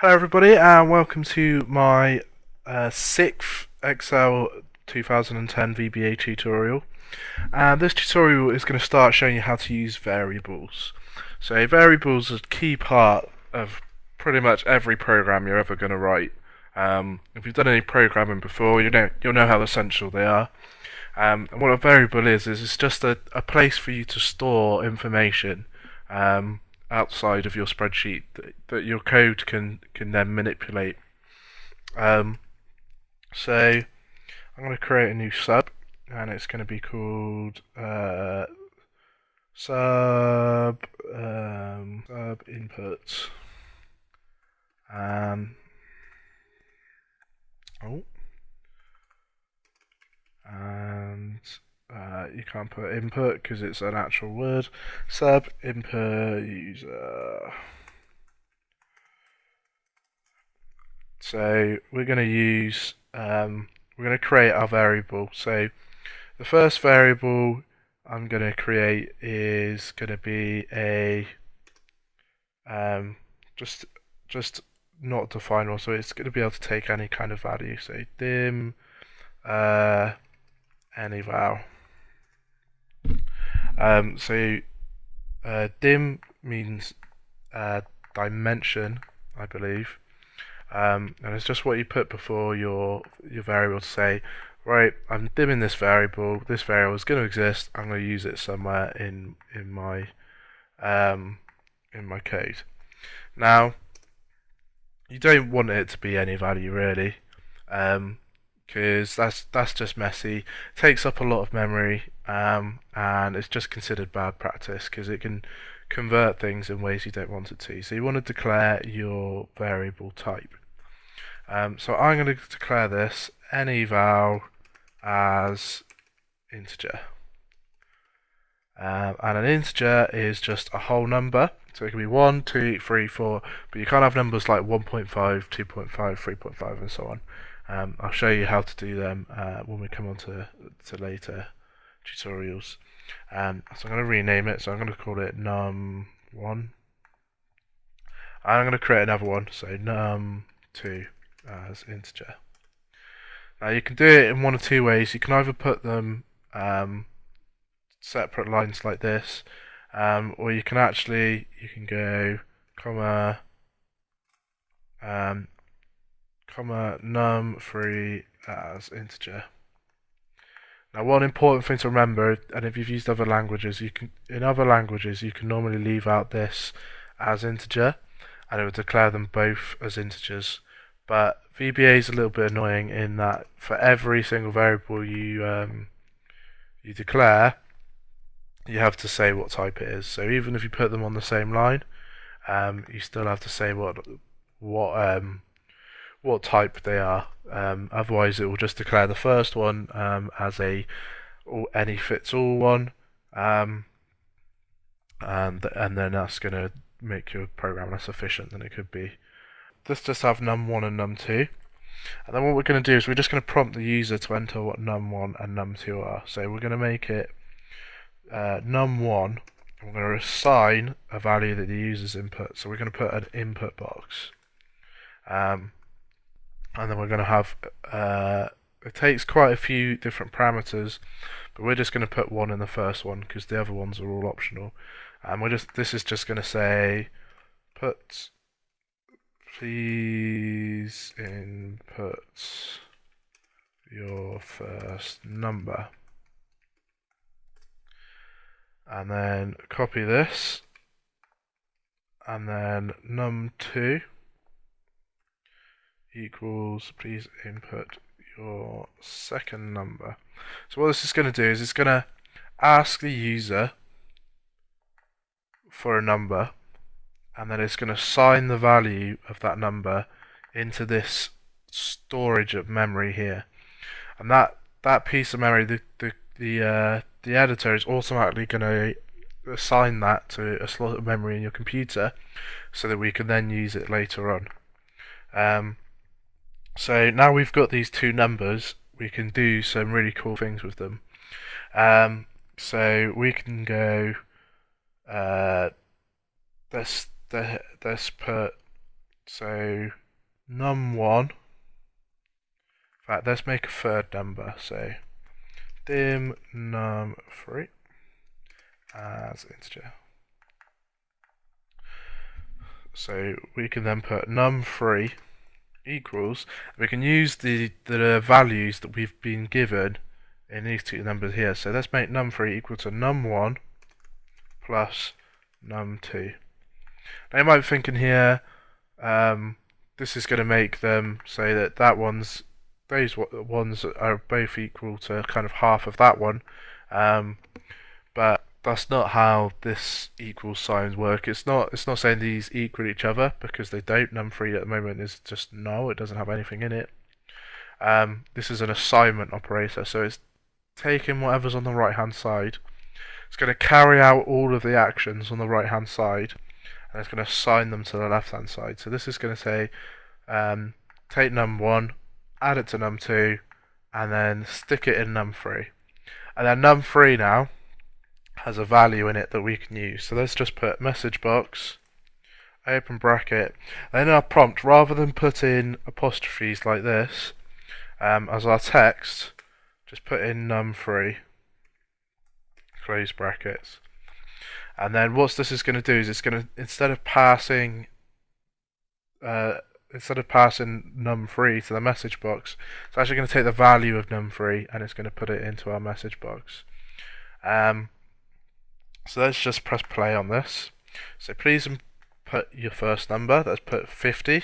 Hello everybody and welcome to my sixth Excel 2010 VBA tutorial. And this tutorial is going to start showing you how to use variables. So variables are a key part of pretty much every program you're ever going to write. If you've done any programming before, you'll know how essential they are. And what a variable is it's just a place for you to store information outside of your spreadsheet that your code can then manipulate. So I'm going to create a new sub, and it's going to be called sub input. You can't put input because it's an actual word. Sub input user. So we're going to use we're going to create our variable. So the first variable I'm going to create is going to be a just not definable, so it's going to be able to take any kind of value. So dim any val. Dim means dimension, I believe, and it's just what you put before your variable to say, right, I'm dimming this variable. This variable is going to exist. I'm going to use it somewhere in my code. Now, you don't want it to be any value really, because that's just messy. It takes up a lot of memory, and it's just considered bad practice because it can convert things in ways you don't want it to. So you want to declare your variable type. So I'm going to declare this anyval as integer. And an integer is just a whole number. So it can be 1, 2, 3, 4, but you can't have numbers like 1.5, 2.5, 3.5 and so on. I'll show you how to do them when we come on to later tutorials. So I'm going to rename it, so I'm going to call it num1. And I'm going to create another one, so num2 as integer. Now you can do it in one of two ways. You can either put them separate lines like this, or you can go comma num3 as integer. Now, one important thing to remember, and if you've used other languages, in other languages you can normally leave out this as integer, and it will declare them both as integers. But VBA is a little bit annoying in that for every single variable you declare, you have to say what type it is. So even if you put them on the same line, you still have to say what type they are. Otherwise, it will just declare the first one as any fits all one, and then that's going to make your program less efficient than it could be. Let's just have num1 and num2. And then what we're going to do is we're just going to prompt the user to enter what num1 and num2 are. So we're going to make it num1, and we're going to assign a value that the user's input. So we're going to put an input box. And then we're going to have, it takes quite a few different parameters, but we're just going to put one in the first one because the other ones are all optional. And this is just going to say, please input your first number. And then copy this, and then num2 equals please input your second number. So what this is going to do is it's going to ask the user for a number, and then it's going to assign the value of that number into this storage of memory here. And that piece of memory, the editor is automatically going to assign that to a slot of memory in your computer, so that we can then use it later on. So now we've got these two numbers, we can do some really cool things with them. So we can go let's put So num1. In fact, let's make a third number. So dim num3 as integer. So we can then put num3 equals. We can use the values that we've been given in these two numbers here. So let's make num3 equal to num1 plus num2. Now you might be thinking here, this is going to make them say that those ones are both equal to kind of half of that one, but that's not how this equals signs work. It's not saying these equal each other, because they don't. Num3 at the moment is just null, it doesn't have anything in it. This is an assignment operator, so it's taking whatever's on the right hand side. It's going to carry out all of the actions on the right hand side, and it's going to assign them to the left hand side. So this is going to say take num1, add it to num2, and then stick it in num3. And then num3 now has a value in it that we can use. So let's just put message box, open bracket, and in our prompt, rather than put in apostrophes like this as our text, just put in num3, close brackets. And then what this is going to do is it's going to, instead of passing num3 to the message box, it's actually going to take the value of num3 and it's going to put it into our message box. So let's just press play on this. So please input your first number. Let's put 50.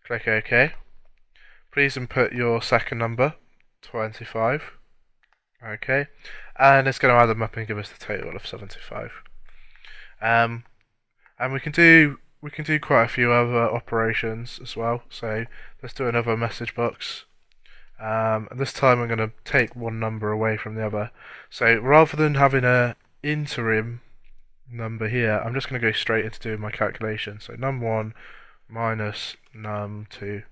Click OK. Please input your second number, 25. Okay, and it's going to add them up and give us the total of 75. And we can do quite a few other operations as well. So let's do another message box. And this time I'm going to take one number away from the other. So rather than having a interim number here, I'm just going to go straight into doing my calculation. So num1 minus num2,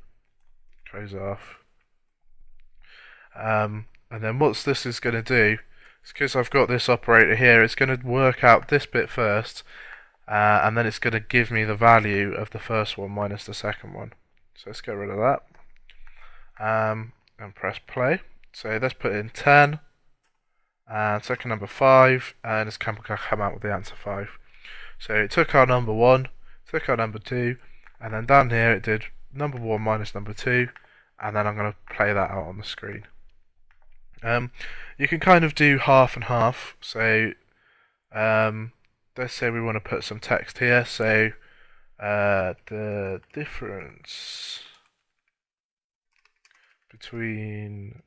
close off. And then what this is going to do is, because I've got this operator here, it's going to work out this bit first, and then it's going to give me the value of the first one minus the second one. So let's get rid of that, and press play. So let's put in 10, and second number 5, and it's come out with the answer 5. So it took our number 1, took our number 2, and then down here it did number 1 minus number 2, and then I'm going to play that out on the screen. You can kind of do half and half. So let's say we want to put some text here. So the difference between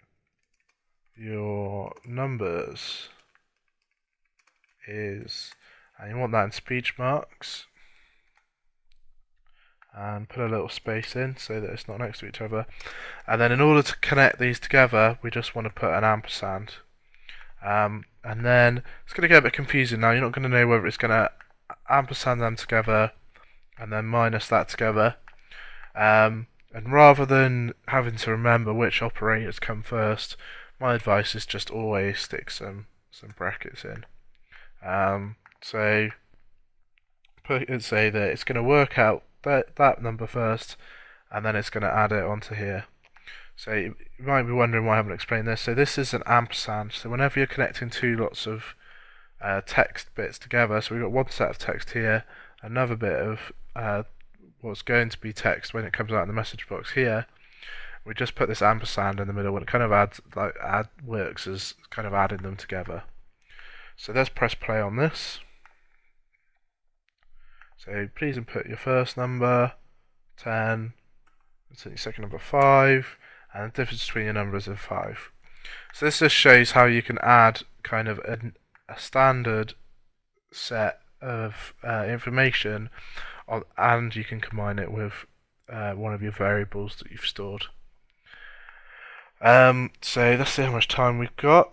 your numbers is, and you want that in speech marks, and put a little space in so that it's not next to each other. And then in order to connect these together, we just want to put an ampersand. And then it's going to get a bit confusing now. You're not going to know whether it's going to ampersand them together and then minus that together. And rather than having to remember which operators come first, my advice is just always stick some brackets in. So say that it's going to work out that number first, and then it's going to add it onto here. So you might be wondering why I haven't explained this. So this is an ampersand. So whenever you're connecting two lots of text bits together, so we've got one set of text here, another bit of what's going to be text when it comes out in the message box here, we just put this ampersand in the middle, and it kind of works as kind of adding them together. So let's press play on this. So please input your first number, 10, and your second number, 5, and the difference between your numbers is 5. So this just shows how you can add kind of a standard set of information, and you can combine it with one of your variables that you've stored. So let's see how much time we've got.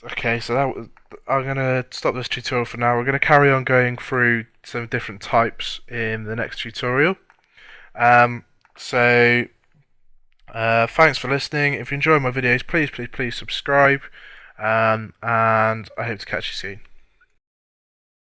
Okay, so I'm going to stop this tutorial for now. We're going to carry on going through some different types in the next tutorial. Thanks for listening. If you enjoy my videos, please subscribe, and I hope to catch you soon.